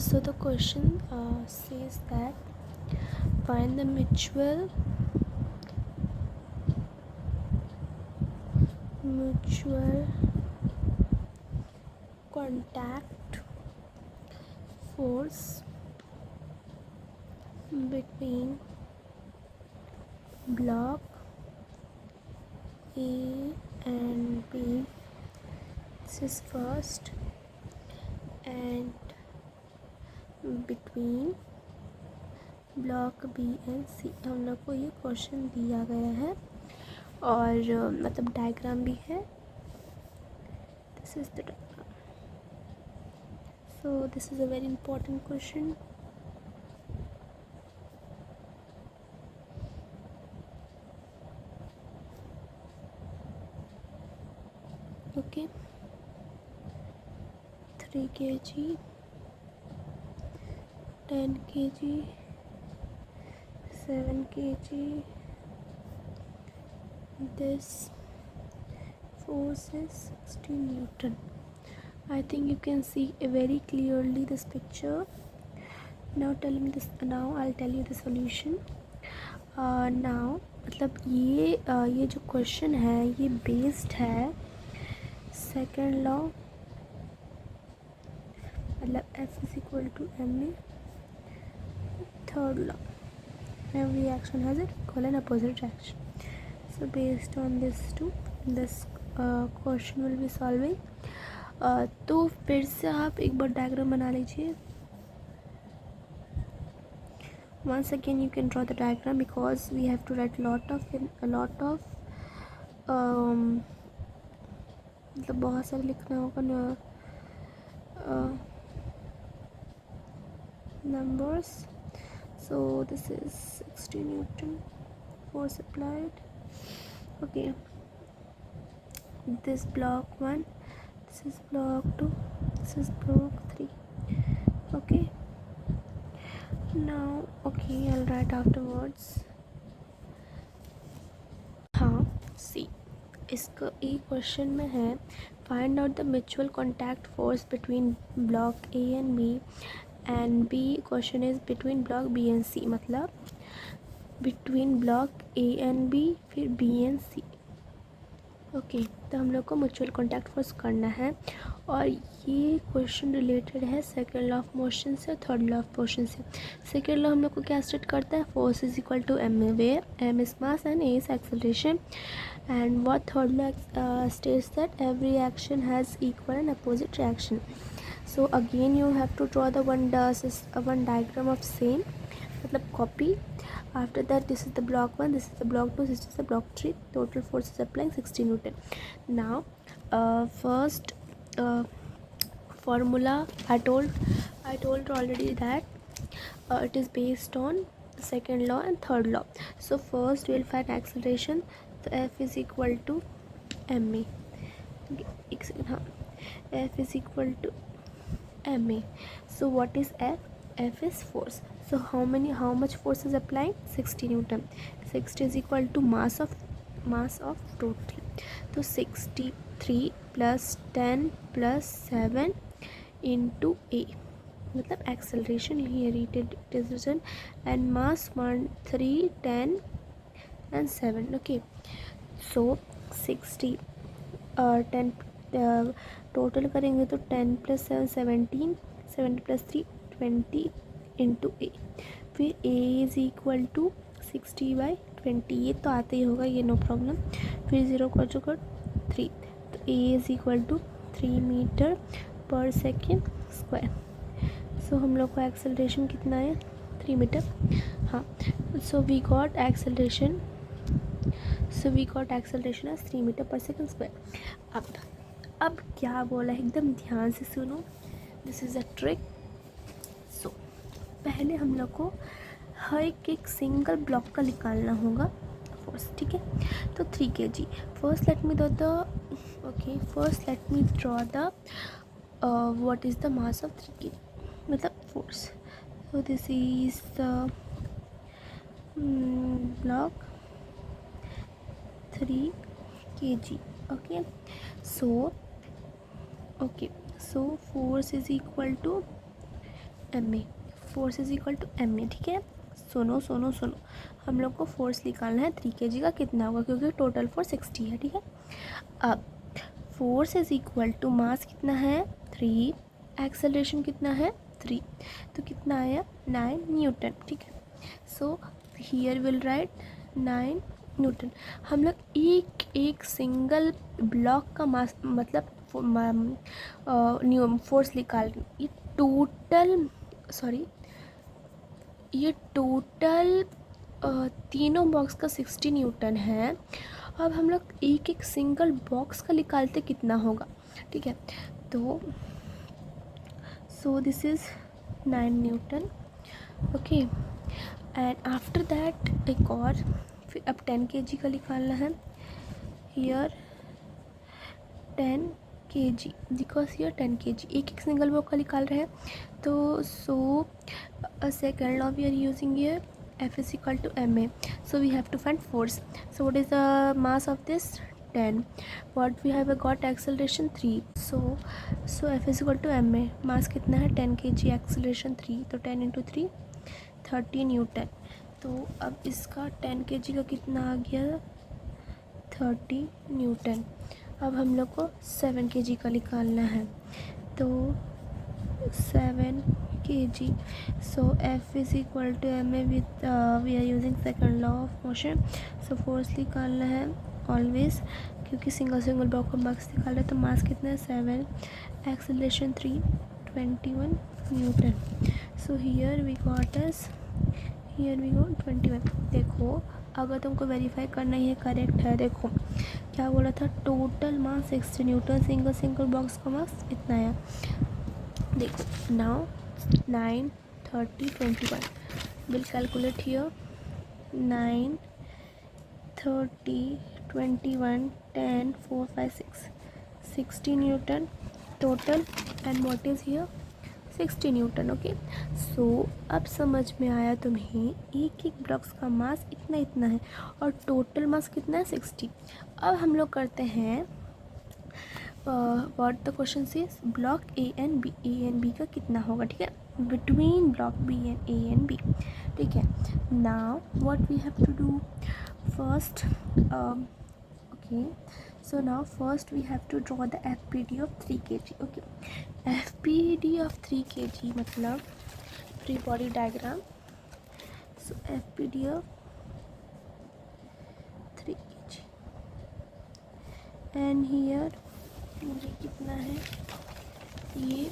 So the question says that find the mutual contact force between block A and B. This is first, and between block B and C. हम लोग को ये question दिया गया है और मतलब डायग्राम भी है. This is the diagram. So this is a very important question. Okay. 3 kg, 10 kg, 7 kg. This force is 60 Newton. I think you can see very clearly this picture. Now tell me this. Now I'll tell you the solution. Now मतलब ये जो question है ये based है second law, मतलब F is equal to ma. Third law, every action has an equal and opposite reaction. So based on this two, this question will be solving. तो फिर से आप एक बार डायग्राम बना लीजिए. Once again you can draw the diagram because we have to write a lot of मतलब बहुत सारे लिखना होगा numbers. So this is 60 Newton force applied. Okay, this block 1, this is block 2, this is block 3. Okay, now okay, I'll write afterwards. हाँ, सी इसका एक question में है find out the mutual contact force between block A and B and B question is between block B and C. मतलब between block A and B फिर B and C. Okay, तो हम लोग को म्यूचुअल कॉन्टैक्ट फोर्स करना है और ये क्वेश्चन रिलेटेड है सेकेंड लॉ ऑफ मोशन से, थर्ड लॉ ऑफ मोशन से. सेकेंड लॉ हम लोग को क्या स्टेट करता है, force is equal to M where M is mass and A is acceleration. And what third law states that every action has equal and opposite reaction. So again you have to draw the one diagram of same, मतलब copy. After that this is the block 1, this is the block 2, this is the block 3. Total force is applying 60 Newton. Now first formula I told already that it is based on the second law and third law. So first we will find acceleration. तो F is equal to M A. एक second. हाँ, F is equal to M A. So what is F? F is force. So how much force is applying 60 newton. 60 is equal to mass of total. तो 63 plus 10 plus 7 into ए, मतलब acceleration यही है and mass 1 3 10 and 7. Okay, so 60 10 total करेंगे तो 10 plus 7 17, 7 plus 3 20 into ए. फिर ए is equal to 60/20. ये तो आता ही होगा, ये नो प्रॉब्लम. फिर 0 कर चुका 3, तो A is equal to 3 metre per second square. So हम लोग का एक्सेलरेशन कितना है, 3 मीटर. हाँ, so we got acceleration as 3 metre per second square. अब क्या बोला है, एकदम ध्यान से सुनो. This is a trick. So पहले हम लोग को हर एक सिंगल ब्लॉक का निकालना होगा फोर्स. ठीक है, तो 3 kg. First let me draw the what is the mass of 3 kg, मतलब force. So this is the block 3 kg. Okay, so force is equal to M A, force is equal to M A, ठीक है। सुनो सुनो सुनो, हम लोग को force निकालना है 3 kg का कितना होगा, क्योंकि टोटल फोर्स 60 है, ठीक है। अब force is equal to mass कितना है 3, एक्सेलरेशन कितना है 3, तो कितना आया 9 न्यूटन, ठीक है। So here will write 9 Newton. हम लोग एक सिंगल ब्लॉक का मास मतलब फोर्स निकाल रहे हैं। ये टोटल तीनों बॉक्स का 60 न्यूटन है। अब हम लोग एक सिंगल बॉक्स का निकालते कितना होगा, ठीक है। तो so this is 9 newton, okay. And after that एक और, फिर अब 10 kg का निकालना है। Here 10 kg, because here 10 kg एक सिंगल बॉक्स का निकाल रहे हैं। तो so second law we are using here, F is equal to ma, so we have to find force. So what is the mass of this 10, what we have got acceleration 3, so F is equal to ma, mass कितना है 10 kg, acceleration 3, तो 10 into 3 30 Newton. तो अब इसका 10 kg का कितना आ गया 30 Newton. अब हम लोग को 7 kg का निकालना है, तो 7 kg, so F is equal to ma with we are using second law of motion, so force निकालना है ऑलवेज, क्योंकि सिंगल ब्लॉक का मास निकाल रहे, तो मास कितना है 7, acceleration 3 21 newton. So here we got 21। देखो अगर तुमको वेरीफाई करना ही है करेक्ट है, देखो क्या बोला था, total mass 60 Newton, single box का मास इतना है। देखो now 9 30 21 will calculate here, 9 30 21 10 4 5 6 60 newton total, and what is here 60 newton, okay. So अब समझ में आया तुम्हें, एक ब्लॉक्स का मास इतना है और टोटल मास कितना है 60। अब हम लोग करते हैं what the question is block A and B का कितना होगा, ठीक है, between block B and A and B, ठीक है। Now what we have to do first, okay, so now first we have to draw the FPD of 3 kg, okay। FPD of 3 kg मतलब free body diagram, so FPD of 3 kg, and here मुझे कितना है, ये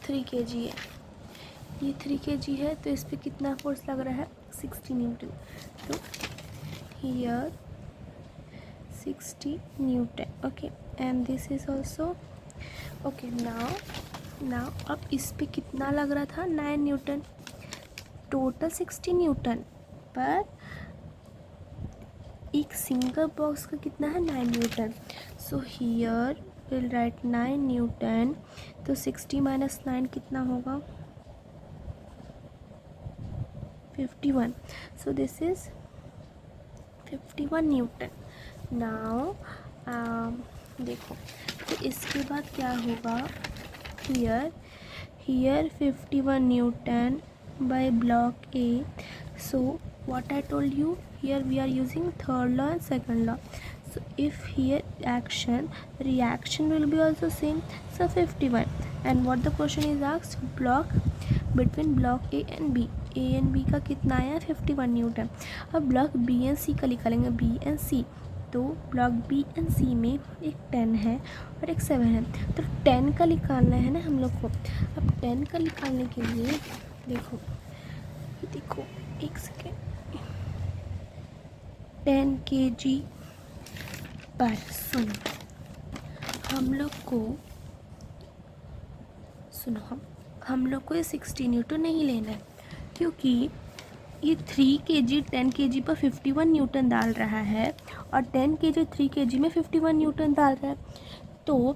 3 kg है, ये 3 kg है, तो इस पर कितना फोर्स लग रहा है 60 न्यूटन, तो here 60 newton, okay, and this is also okay. Now अब इस पे कितना लग रहा था 9 न्यूटन, टोटल 60 न्यूटन, पर एक सिंगल बॉक्स का कितना है 9 Newton, so here will write 9 Newton, तो 60 माइनस 9 कितना होगा 51, सो दिस इज 51 न्यूटन। नाउ देखो तो इसके बाद क्या होगा, here 51 newton by block A, so what I told you, here we are using third law and second law, so if here reaction will be also same, so 51, and what the question is asked, block between block A and B का कितना आया 51 Newton. अब block B and सी का निकालेंगे, B and सी, तो block B and सी में एक 10 है और एक 7 है, तो 10 का निकालना है ना हम लोग को। अब 10 का निकालने के लिए देखो एक सेकेंड, 10 kg पर हम लोग को ये 60 न्यूटन नहीं लेना है, क्योंकि ये 3 kg 10 kg पर 51 न्यूटन डाल रहा है और 10 kg 3 kg में 51 न्यूटन डाल रहा है, तो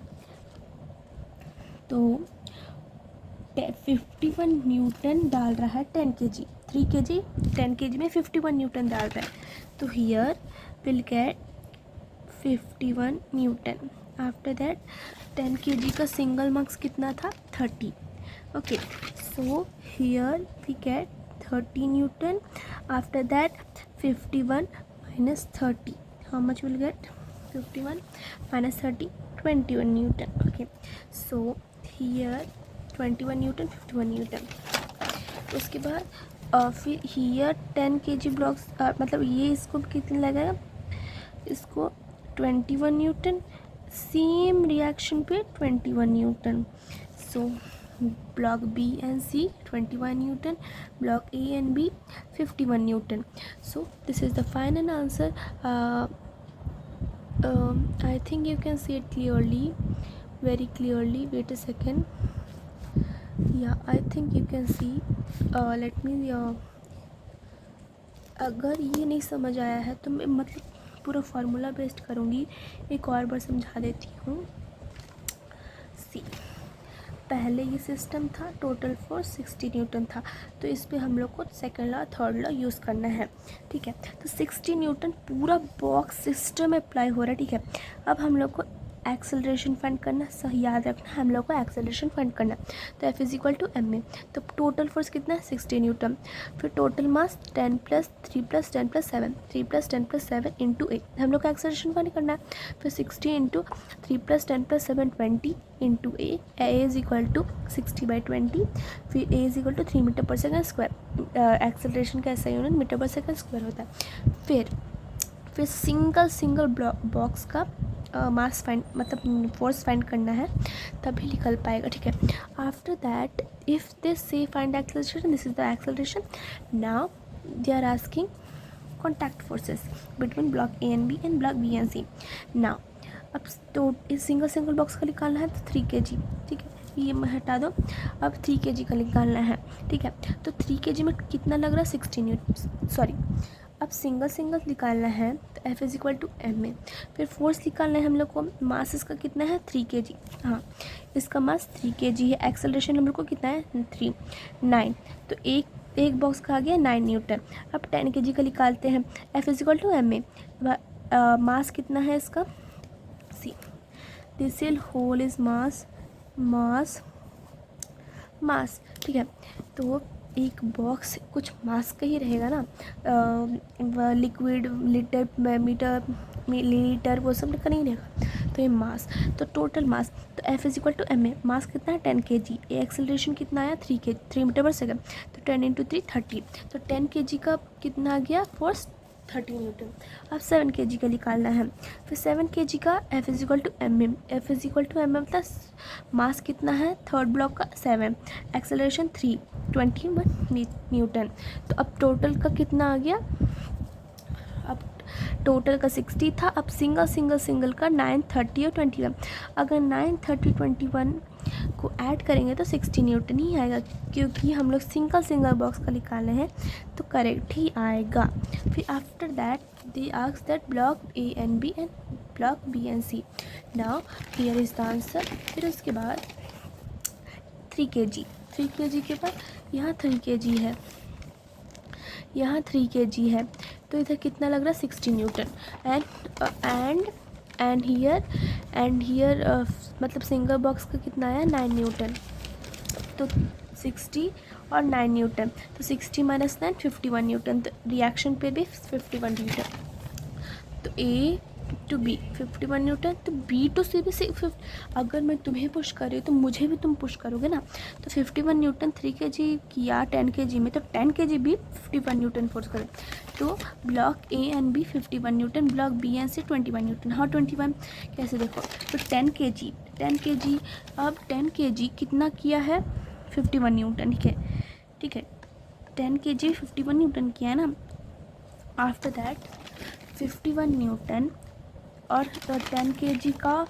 51 न्यूटन डाल रहा है 10 kg, 3 kg 10 kg में 51 न्यूटन डाल रहा है, तो here will get 51 Newton. After that 10 kg का सिंगल मास कितना था 30, okay, So here we get 30 Newton. After that 51 minus 30. How much we'll get? 51 minus 30, 21 Newton. Okay. So here 21 Newton, 51 Newton. उसके बाद फिर here 10 kg blocks, मतलब ये इसको कितने लगेगा? इसको 21 न्यूटन. सेम रिएक्शन पे 21 newton. So block B and C 21 newton, block A and B 51 newton. So this is the final answer. I think you can see it clearly, very clearly. Wait a second. Yeah, I think you can see. Let me अगर ये नहीं समझ आया है तो मैं मतलब पूरा फार्मूला बेस्ड करूँगी. एक और बार समझा देती हूँ. सी, पहले ये सिस्टम था, टोटल फोर्स 60 न्यूटन था, तो इस पे हम लोग को second law third law use करना है. ठीक है, तो 60 न्यूटन पूरा बॉक्स सिस्टम अप्लाई हो रहा है. ठीक है, अब हम लोग को एक्सेलरेशन फाइंड करना. सही याद रखना, हम लोग को एक्सेलरेशन फाइंड करना. तो F is equal to M A. तो टोटल फोर्स कितना है? 60 न्यूटन. फिर total mass 10 plus 3 plus 10 plus 7, 3 plus 10 plus 7 into A. हम लोग को एक्सेलरेशन फाइंड करना है. फिर 60 into 3 plus 10 plus 7, 20 into A. A is equal to 60/20. फिर A is equal to 3 metre per second square. Acceleration का ऐसा unit metre per second square होता है. फिर सिंगल बॉक्स का मास फाइंड, मतलब फोर्स फाइंड करना है, तभी निकल पाएगा. ठीक है, after that if they say find acceleration, this is the acceleration. Now they are asking contact forces between block A and B and block B and C. Now अब तो इस सिंगल बॉक्स का निकालना है तो 3 kg. ठीक है, ये मैं हटा दो. अब 3 kg का निकालना है. ठीक है, तो 3 kg में कितना लग रहा है? 60 न्यूटन. सॉरी, अब सिंगल निकालना है तो F is equal to M A. फिर फोर्स निकालना है हम लोग को. मास इसका कितना है? 3 kg. हाँ, इसका मास 3 kg है. एक्सेलरेशन हम लोग को कितना है? 9. तो एक बॉक्स का आ गया 9 न्यूटन. अब 10 kg का निकालते हैं. F is equal to M A. Mass कितना है इसका? See, this whole is mass. ठीक है, तो एक बॉक्स कुछ मास का ही रहेगा ना. लिक्विड, लीटर, मीटर, मिलीलीटर, वो सब का नहीं रहेगा. तो ये मास, तो टोटल मास, तो F is equal to M A. Mass कितना है? 10 kg. ए एक्सेलरेशन कितना आया? 3 मीटर पर सेकेंड. तो 10 इंटू 3 30. तो 10 kg का कितना आ गया? Force 30 Newton. अब 7 kg का निकालना है. फिर 7 kg का F is equal to M M. F is equal to M M plus mass कितना है? थर्ड ब्लॉक का 7, एक्सेलरेशन 21 न्यूटन. तो अब टोटल का कितना आ गया? अब टोटल का 60 था. अब सिंगल का 9, 30 और 21. अगर 9, 30, 21 को ऐड करेंगे तो 60 न्यूटन ही आएगा, क्योंकि हम लोग सिंगल बॉक्स का निकाले हैं, तो करेक्ट ही आएगा. फिर after that they ask that block A and B and block B and C. Now here is the answer. फिर उसके बाद 3 kg के बाद यहाँ 3 kg है, यहाँ 3 kg है, तो इधर कितना लग रहा है? 60 न्यूटन. एंड हियर मतलब सिंगल बॉक्स का कितना आया? 9 न्यूटन. तो 60 और 9 न्यूटन, तो 60 माइनस 9 51 न्यूटन. तो रिएक्शन पे भी 51 न्यूटन. तो ए टू बी 51 न्यूटन, तो बी टू सी भी 50. अगर मैं तुम्हें पुश कर रही हूँ तो मुझे भी तुम पुश करोगे ना. तो 51 न्यूटन 3 kg किया 10 kg में, तो 10 kg भी 51 न्यूटन फोर्स करे. तो block A and B 51 newton, block B and C 21 newton. हाँ, 21 कैसे देखो, तो 10 kg. अब 10 kg कितना किया है? 51 न्यूटन. ठीक है, 10 kg 51 न्यूटन किया है ना. आफ्टर दैट 51 न्यूटन और 10 kg का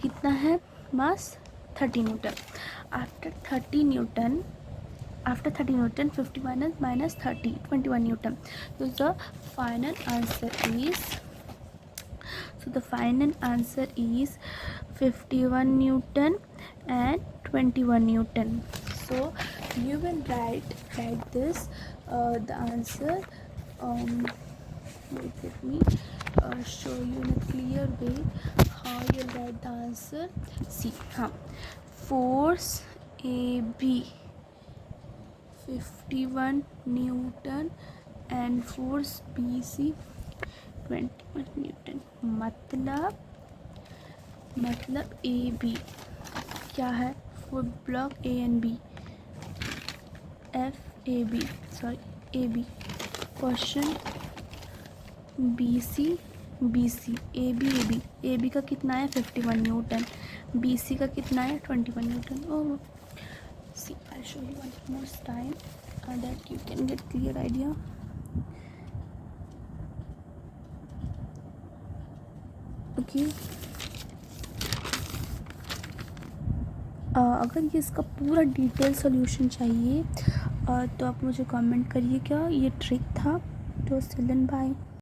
कितना है मास? 30 Newton. After 30 Newton 50 minus 30, 21 Newton. So the final answer is 51 Newton and 21 Newton. So you will write this the answer. Let me show you in a clear way how you write the answer. See, force AB 51 Newton and force BC 21 Newton. मतलब AB क्या है, foot block A and B, AB question AB का कितना है 51 Newton, BC का कितना है 21 Newton. Oh see, I'll show you one more time that you can get clear idea. Okay. अगर ये इसका पूरा डिटेल सॉल्यूशन चाहिए तो आप मुझे कमेंट करिएगा। ये ट्रिक था। तो सिलन बाय।